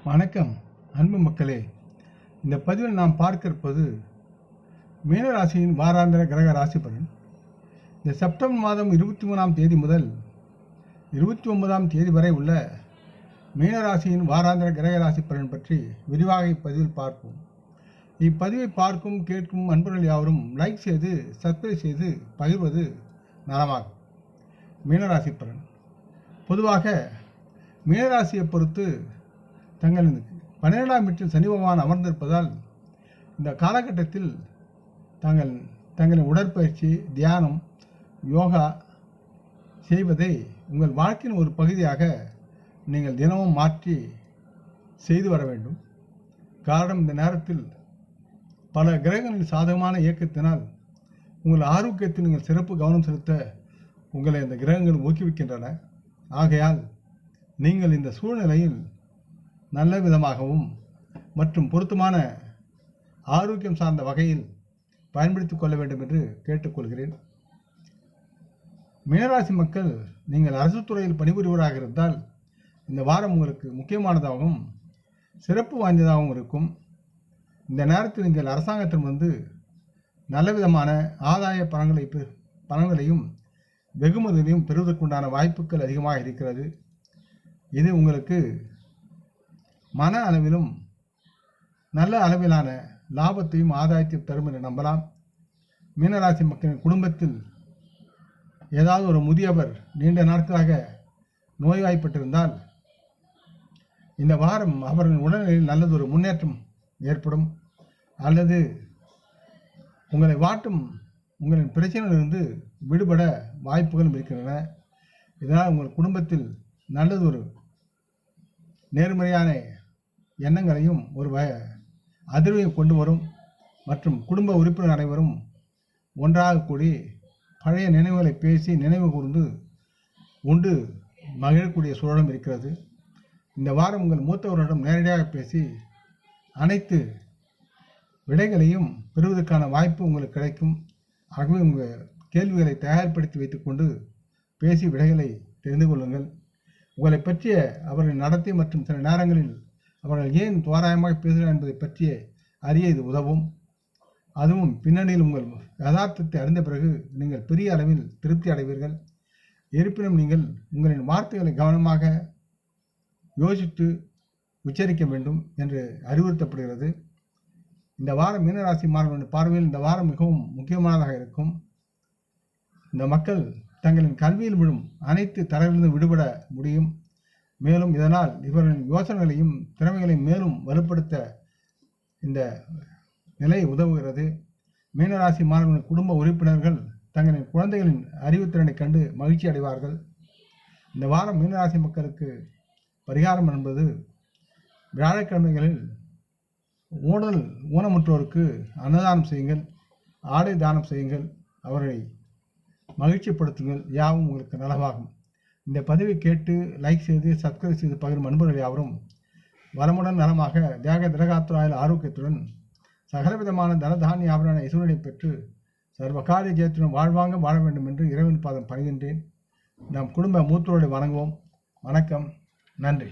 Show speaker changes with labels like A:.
A: வணக்கம் அன்பு மக்களே. இந்த பதிவில் நாம் பார்க்க இருப்பது மீனராசியின் வாராந்திர கிரக ராசி பலன். இந்த செப்டம்பர் மாதம் 23ஆம் தேதி முதல் 29ஆம் தேதி வரை உள்ள மீனராசியின் வாராந்திர கிரக ராசி பலன் பற்றி விரிவாக இப்பதிவில் பார்ப்போம். இப்பதிவை பார்க்கும் கேட்கும் அன்பர்கள் யாவரும் லைக் செய்து சப்ஸ்கிரைப் செய்து பகிர்வது நலமாகும். மீனராசி பலன் பொதுவாக மீனராசியை பொறுத்து தங்களின் 12ஆம் வீட்டில் சனி பகவான் அமர்ந்திருப்பதால் இந்த காலகட்டத்தில் தங்களின் உடற்பயிற்சி, தியானம், யோகா செய்வதை உங்கள் வாழ்க்கையின் ஒரு பகுதியாக நீங்கள் தினமும் மாற்றி செய்து வர வேண்டும். காரணம், இந்த நேரத்தில் பல கிரகங்களின் சாதகமான இயக்கத்தினால் உங்கள் ஆரோக்கியத்தில் நீங்கள் சிறப்பு கவனம் செலுத்த உங்களை இந்த கிரகங்கள் ஊக்குவிக்கின்றன. ஆகையால் நீங்கள் இந்த சூழ்நிலையில் நல்ல விதமாகவும் மற்றும் பொருத்தமான ஆரோக்கியம் சார்ந்த வகையில் பயன்படுத்திக் கொள்ள வேண்டும் என்று கேட்டுக்கொள்கிறேன். மீனராசி மக்கள், நீங்கள் அரசு துறையில் பணிபுரிவராக இருந்தால் இந்த வாரம் உங்களுக்கு முக்கியமானதாகவும் சிறப்பு வாய்ந்ததாகவும் இருக்கும். இந்த நேரத்தில் நீங்கள் அரசாங்கத்திலிருந்து நல்ல விதமான ஆதாய பணங்களையும் வெகுமதிகளையும் பெறுவதற்குண்டான வாய்ப்புகள் அதிகமாக இருக்கிறது. இது உங்களுக்கு மன அளவிலும் நல்ல அளவிலான லாபத்தையும் ஆதாயத்தையும் தரும் என்று நம்பலாம். மீனராசி மக்களின் குடும்பத்தில் ஏதாவது ஒரு முதியவர் நீண்ட நாட்களாக நோய்வாய்ப்பட்டிருந்தால் இந்த வாரம் அவர்களின் உடல்நிலையில் நல்லதொரு முன்னேற்றம் ஏற்படும். அல்லது உங்களை வாட்டும் உங்களின் பிரச்சனையிலிருந்து விடுபட வாய்ப்புகளும் இருக்கின்றன. இதனால் உங்கள் குடும்பத்தில் நல்லதொரு நேர்மறையான எண்ணங்களையும் ஒரு அதிர்வையும் கொண்டு வரும். மற்றும் குடும்ப உறுப்பினர் அனைவரும் ஒன்றாக கூடி பழைய நினைவுகளை பேசி நினைவு கூர்ந்து உண்டு மகிழக்கூடிய சூழலும் இருக்கிறது. இந்த வாரம் உங்கள் மூத்தவர்களிடம் நேரடியாக பேசி அனைத்து விடைகளையும் பெறுவதற்கான வாய்ப்பு உங்களுக்கு கிடைக்கும். ஆகவே உங்கள் கேள்விகளை தயார்படுத்தி வைத்துக்கொண்டு பேசி விடைகளை தெரிந்து கொள்ளுங்கள். உங்களை பற்றிய அவர்களின் நடத்தை மற்றும் சில நேரங்களில் அவர்கள் ஏன் தோராயமாக பேசுகிறார் என்பதை பற்றிய அறிய இது உதவும். அதுவும் பின்னணியில் உங்கள் யதார்த்தத்தை அறிந்த பிறகு நீங்கள் பெரிய அளவில் திருப்தி அடைவீர்கள். இருப்பினும் நீங்கள் உங்களின் வார்த்தைகளை கவனமாக யோசித்து உச்சரிக்க வேண்டும் என்று அறிவுறுத்தப்படுகிறது. இந்த வாரம் மீனராசி மாணவர்களின் பார்வையில் இந்த வாரம் மிகவும் முக்கியமானதாக இருக்கும். இந்த மக்கள் தங்களின் கல்வியில் விழும் அனைத்து தரவிலிருந்து விடுபட முடியும். மேலும் இதனால் இவர்களின் யோசனைகளையும் திறமைகளையும் மேலும் வலுப்படுத்த இந்த நிலை உதவுகிறது. மீனராசி மாணவர்களின் குடும்ப உறுப்பினர்கள் தங்களின் குழந்தைகளின் அறிவுத்திறனை கண்டு மகிழ்ச்சி அடைவார்கள். இந்த வாரம் மீனராசி மக்களுக்கு பரிகாரம் என்பது வியாழக்கிழமைகளில் ஊனமுற்றோருக்கு அன்னதானம் செய்யுங்கள், ஆடை தானம் செய்யுங்கள், அவர்களை மகிழ்ச்சிப்படுத்துங்கள். யாவும் உங்களுக்கு நலவாகும். இந்த பதிவை கேட்டு லைக் செய்து சப்ஸ்கிரைப் செய்து பகிரும் அன்பர்கள் யாவரும் வளமுடன் நலமாக திரகாத்துராயில் ஆரோக்கியத்துடன் சகலவிதமான தனதானிய ஆபரண இசூழலை பெற்று சர்வகாரிய ஜெயத்துடன் வாழ்வாங்க வாழ வேண்டும் என்று இறைவன் பாதம் பணிகின்றேன். நம் குடும்ப மூத்தோரை வணங்குவோம். வணக்கம். நன்றி.